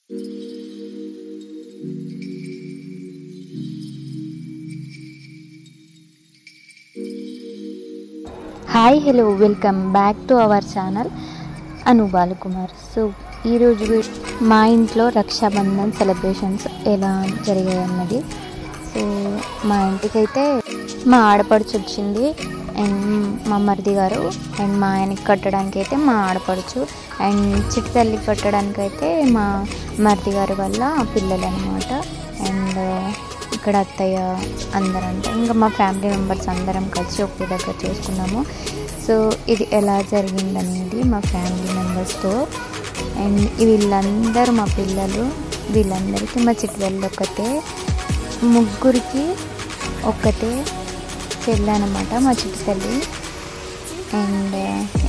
Hi hello welcome back to our channel Anu Balakumar. So ఈరోజు మా ఇంట్లో రక్షాబంధన్ సెలబ్రేషన్స్ ఎలా జరిగాయి అన్నది. సో మా ఇంటికైతే మా ఆడపడుచు వచ్చింది అండ్ మా మరిది గారు అండ్ మా ఆయనకి కట్టడానికి అయితే మా ఆడపడుచు అండ్ చిట్టి తల్లి కట్టడానికి అయితే మా మరిది గారి వల్ల పిల్లలు అనమాట. అండ్ ఇక్కడ అత్తయ్య అందరంటే ఇంకా మా ఫ్యామిలీ మెంబర్స్ అందరం కలిసి ఒకే దగ్గర చేసుకున్నాము. సో ఇది ఎలా జరిగిందనేది మా ఫ్యామిలీ మెంబర్స్తో అండ్ వీళ్ళందరూ మా పిల్లలు, వీళ్ళందరికీ మా చిట్టువెళ్ళు ఒకటే, ముగ్గురికి ఒక్కటే చెల్లి అనమాట మా చిట్టి తల్లి. అండ్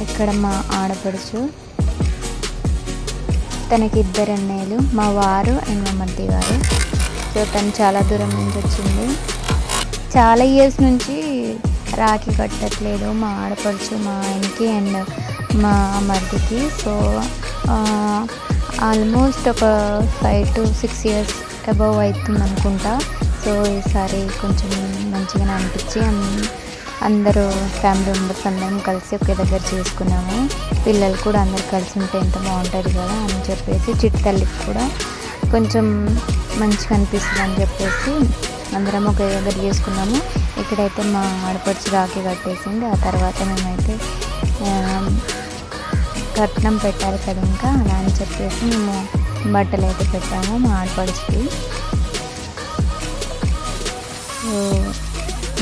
ఇక్కడ మా ఆడపడుచు, తనకి 2 అన్నయ్యలు, మా వారు అండ్ మా మరిది గారు. సో తను చాలా దూరం నుంచి వచ్చింది. చాలా ఇయర్స్ నుంచి రాఖీ కట్టట్లేదు మా ఆడపడుచు మా ఆయనకి అండ్ మా మరిదికి. సో ఆల్మోస్ట్ ఒక 5 to 6 years అబవ్ అవుతుంది అనుకుంటా. సో ఈసారి కొంచెం మంచిగానే అనిపించి అందరూ ఫ్యామిలీ మెంబర్స్ అందరం కలిసి ఒకే దగ్గర చేసుకున్నాము. పిల్లలు కూడా అందరు కలిసి ఉంటే ఎంత బాగుంటుంది కదా అని చెప్పేసి చిట్టి తల్లికి కూడా కొంచెం మంచిగా అనిపిస్తుంది అని చెప్పేసి అందరం ఒకే దగ్గర చేసుకున్నాము. ఇక్కడైతే మా ఆడపడుచు రాఖీ కట్టేసింది. ఆ తర్వాత మేమైతే కట్నం పెట్టాలి కదా ఇంకా అలా అని చెప్పేసి మేము బట్టలు అయితే పెట్టాము మా ఆడపడుచుకి.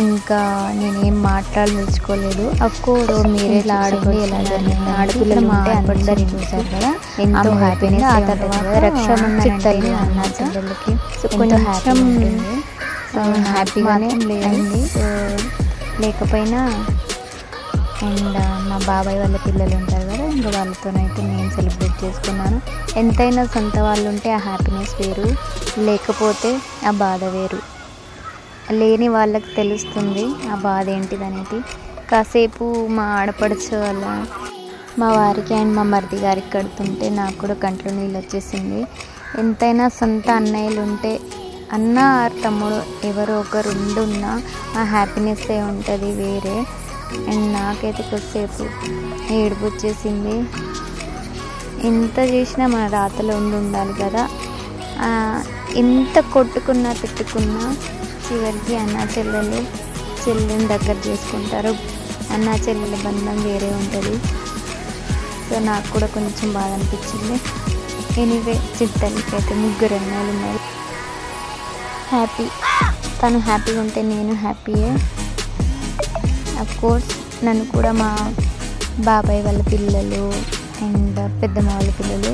ఇంకా నేనేం మాట్లాడదలుచుకోలేదు. అఫ్కోర్స్ మీరే ఇలా ఆడుకోండి ఎలా జరిగింది, ఆడపిల్లలు మా ఆడపడుచు చూసారు కదా ఎంతో హ్యాపీనెస్. ఆ తర్వాత రక్షాబంధన్ అన్న చెల్లెళ్ళకి కొంచెం హ్యాపీగానే అయింది. లేకపోయినా అండ్ మా బాబాయ్ వాళ్ళ పిల్లలు ఉంటారు కదా, ఇంకా వాళ్ళతోనైతే నేను సెలబ్రేట్ చేసుకున్నాను. ఎంతైనా సొంత వాళ్ళు ఉంటే ఆ హ్యాపీనెస్ వేరు, లేకపోతే ఆ బాధ వేరు. లేని వాళ్ళకి తెలుస్తుంది ఆ బాధ ఏంటిదనేది. కాసేపు మా ఆడపడుచు వాళ్ళ మా వారికి అండ్ మా మరిది గారికి కడుతుంటే నాకు కూడా కంట్లో నీళ్ళు వచ్చేసింది. ఎంతైనా సొంత అన్నయ్యలు ఉంటే, అన్న తమ్ముడు ఎవరో ఒకరు ఉండున్నా ఆ హ్యాపీనెస్ ఉంటుంది వేరే. అండ్ నాకైతే కొద్దిసేపు ఏడుపు వచ్చేసింది. ఎంత చేసినా మన రాతలో ఉండాలి కదా. ఎంత కొట్టుకున్నా తిట్టుకున్నా చివరికి అన్న చెల్లెని దగ్గర చేసుకుంటారు. అన్న చెల్లెల బంధం వేరే ఉంటుంది. సో నాకు కూడా కొంచెం బాధ అనిపించింది. ఎనీవే చిట్టి తల్లికి అయితే 3 అన్నయ్యలు ఉన్నారు. హ్యాపీ, తను హ్యాపీగా ఉంటే నేను హ్యాపీయే. అఫ్కోర్స్ నన్ను కూడా మా బాబాయ్ వాళ్ళ పిల్లలు అండ్ పెద్దమ్మ వాళ్ళ పిల్లలు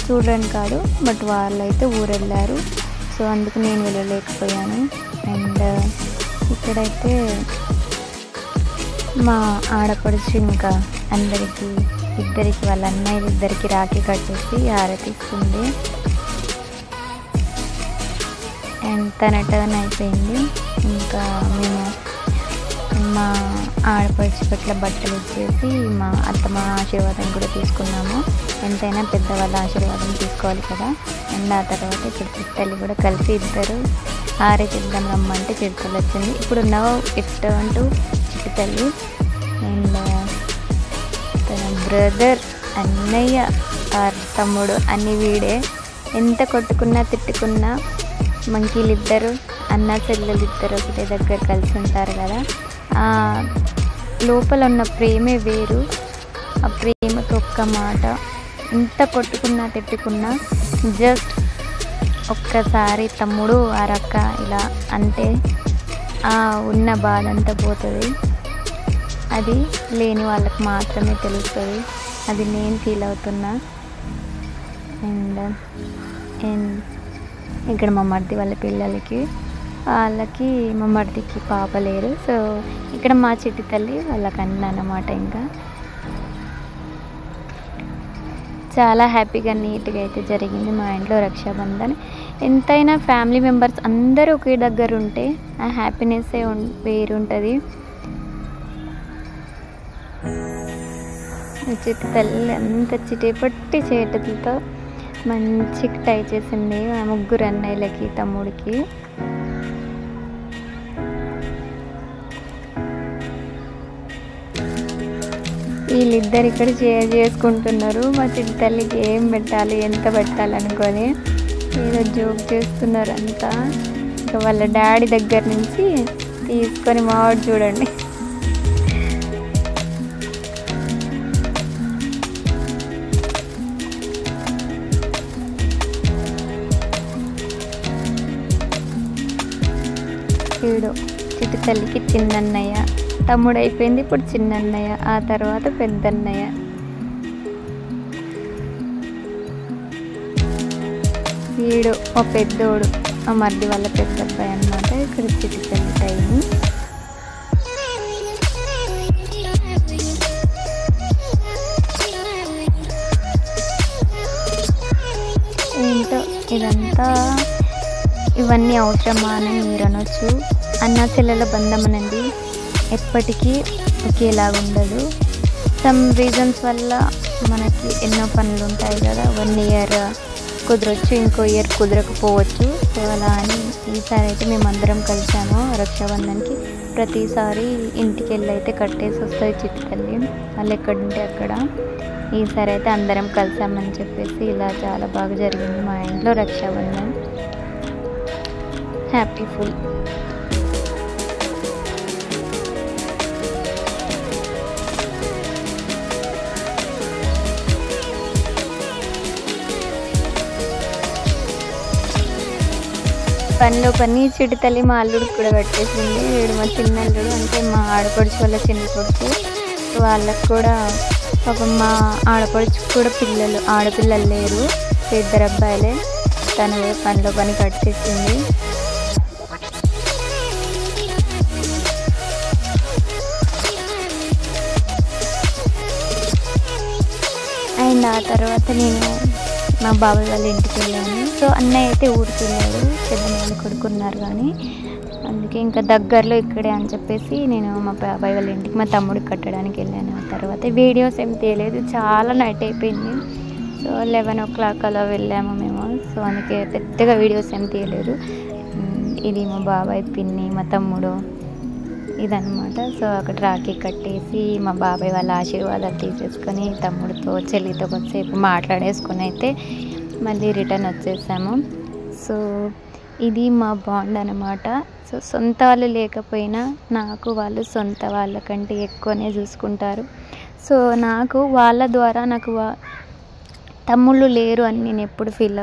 చూడడానికి కాదు, బట్ వాళ్ళు అయితే ఊరు వెళ్ళారు. సో అందుకు నేను వెళ్ళలేకపోయాను. అండ్ ఇక్కడైతే మా ఆడపడుచు ఇంకా అందరికీ వాళ్ళ అన్నయ్యలు 2 రాఖీ కట్టేసి హారతిస్తుంది. అండ్ తన టర్న్ అయిపోయింది. ఇంకా మేము మా ఆడపడుచు పట్ల బట్టలు ఇచ్చేసి మా అత్తమ్మ ఆశీర్వాదం కూడా తీసుకున్నాము. ఎంతైనా పెద్దవాళ్ళ ఆశీర్వాదం తీసుకోవాలి కదా. అండ్ ఆ తర్వాత ఇక్కడ చిట్టి తల్లి కూడా కలిసి ఇద్దరు హారతి ఇద్దాం రమ్మంటే చిట్టి తల్లి వచ్చింది. ఇప్పుడు నవ్ ఇట్స్ టర్న్ టు చిట్టి తల్లి. అండ్ తన బ్రదర్, అన్నయ్య తమ్ముడు అన్ని వీడే. ఎంత కొట్టుకున్నా తిట్టుకున్నా మంకీలిద్దరు, అన్న చెల్లెలిద్దరు ఒకటే దగ్గర కలిసి ఉంటారు కదా. లోపల ఉన్న ప్రేమే వేరు. ఆ ప్రేమతో ఒక్క మాట, ఎంత కొట్టుకున్నా తిట్టుకున్నా జస్ట్ ఒక్కసారి తమ్ముడు అరక్క ఇలా అంటే ఉన్న బాధ అంతా పోతుంది. అది లేని వాళ్ళకి మాత్రమే తెలుస్తుంది. అది నేను ఫీల్ అవుతున్నా. అండ్ ఇక్కడ మా మరిది వాళ్ళ పిల్లలకి వాళ్ళకి మా మరిదికి పాప లేరు. సో ఇక్కడ మా చిట్టి తల్లి వాళ్ళకి అన్నమాట. ఇంకా చాలా హ్యాపీగా నీట్గా అయితే జరిగింది మా ఇంట్లో రక్షాబంధన్. ఎంతైనా ఫ్యామిలీ మెంబర్స్ అందరూ ఒకే దగ్గర ఉంటే ఆ హ్యాపీనెస్సే వేరుంటుంది. చిట్టి తల్లి అంత చిటేపట్టి చేతులతో మంచి టై చేసింది ఆ ముగ్గురు అన్నయ్యలకి తమ్ముడికి. వీళ్ళిద్దరు ఇక్కడ షేర్ చేసుకుంటున్నారు. మా చిట్టి తల్లికి ఏం పెట్టాలి ఎంత పెట్టాలనుకొని ఏదో జోక్ చేస్తున్నారు అంతా. ఇంకా వాళ్ళ డాడీ దగ్గర నుంచి తీసుకొని మావాడు చూడండి వీడు చిట్టి తల్లికి చిన్నన్నయ్య, తమ్ముడు అయిపోయింది ఇప్పుడు చిన్నన్నయ్య, ఆ తర్వాత పెద్దన్నయ్య. వీడు మా పెద్దోడు, మా మర్ది వాళ్ళ పెద్ద అబ్బాయి అన్నమాట. ఇక్కడ చిట్టి తల్లి టైం. ఏంటో ఇదంతా, ఇవన్నీ అవసరమా అని మీరు అనొచ్చు. అన్న చెల్లెల బంధం అనేది ఎప్పటికీ ఒకేలాగా ఉండదు. సమ్ రీజన్స్ వల్ల మనకి ఎన్నో పనులు ఉంటాయి కదా, 1 ఇయర్ కుదరొచ్చు, ఇంకో ఇయర్ కుదరకపోవచ్చు. సో అలా అని ఈసారి అయితే మేమందరం కలిసాము రక్షాబంధన్కి. ప్రతిసారి ఇంటికి వెళ్ళి అయితే కట్టేసి వస్తుంది చిట్టి తల్లి, వాళ్ళు ఎక్కడుంటే అక్కడ. ఈసారి అయితే అందరం కలిసామని చెప్పేసి ఇలా చాలా బాగా జరిగింది మా ఇంట్లో రక్షాబంధన్. Happy full. పనిలో పని చిట్టి తల్లి మా అల్లుడికి కూడా పెట్టేసింది. వీడు మా చిన్న అల్లుడు, అంటే మా ఆడపడుచు వాళ్ళ చిన్న కొడుకు. వాళ్ళకు కూడా పాపం మా ఆడపడుచుకు కూడా ఆడపిల్లలు లేరు, 2 అబ్బాయిలే. తను పనిలో పని కట్టేసింది. అండ్ ఆ తర్వాత నేను మా బాబాయ్ వాళ్ళ ఇంటికి వెళ్ళాను. సో అన్నయ్య అయితే ఊరుకున్నాడు, పెద్దనాన్న కొడుకున్నారు కానీ, అందుకే ఇంకా దగ్గరలో ఇక్కడే అని చెప్పేసి నేను మా బాబాయ్ వాళ్ళ ఇంటికి మా తమ్ముడికి కట్టడానికి వెళ్ళాను. ఆ తర్వాత వీడియోస్ ఏం తీయలేదు, చాలా నైట్ అయిపోయింది. సో 11 o'clock అలా వెళ్ళాము మేము. సో అందుకే పెద్దగా వీడియోస్ ఏం తీయలేదు. ఇది మా బాబాయ్ పిన్ని, మా తమ్ముడు, ఇదన్నమాట. సో అక్కడ రాఖీ కట్టేసి మా బాబాయ్ వాళ్ళ ఆశీర్వాదాలు తీసేసుకొని తమ్ముడితో చెల్లితో కొద్దిసేపు మాట్లాడేసుకొని అయితే మళ్ళీ రిటర్న్ వచ్చేసాము. సో ఇది మా బాండ్ అన్నమాట. సో సొంత వాళ్ళు లేకపోయినా నాకు వాళ్ళు సొంత వాళ్ళకంటే ఎక్కువనే చూసుకుంటారు. సో నాకు వాళ్ళ ద్వారా నాకు తమ్ముళ్ళు లేరు అని నేను ఎప్పుడు ఫీల్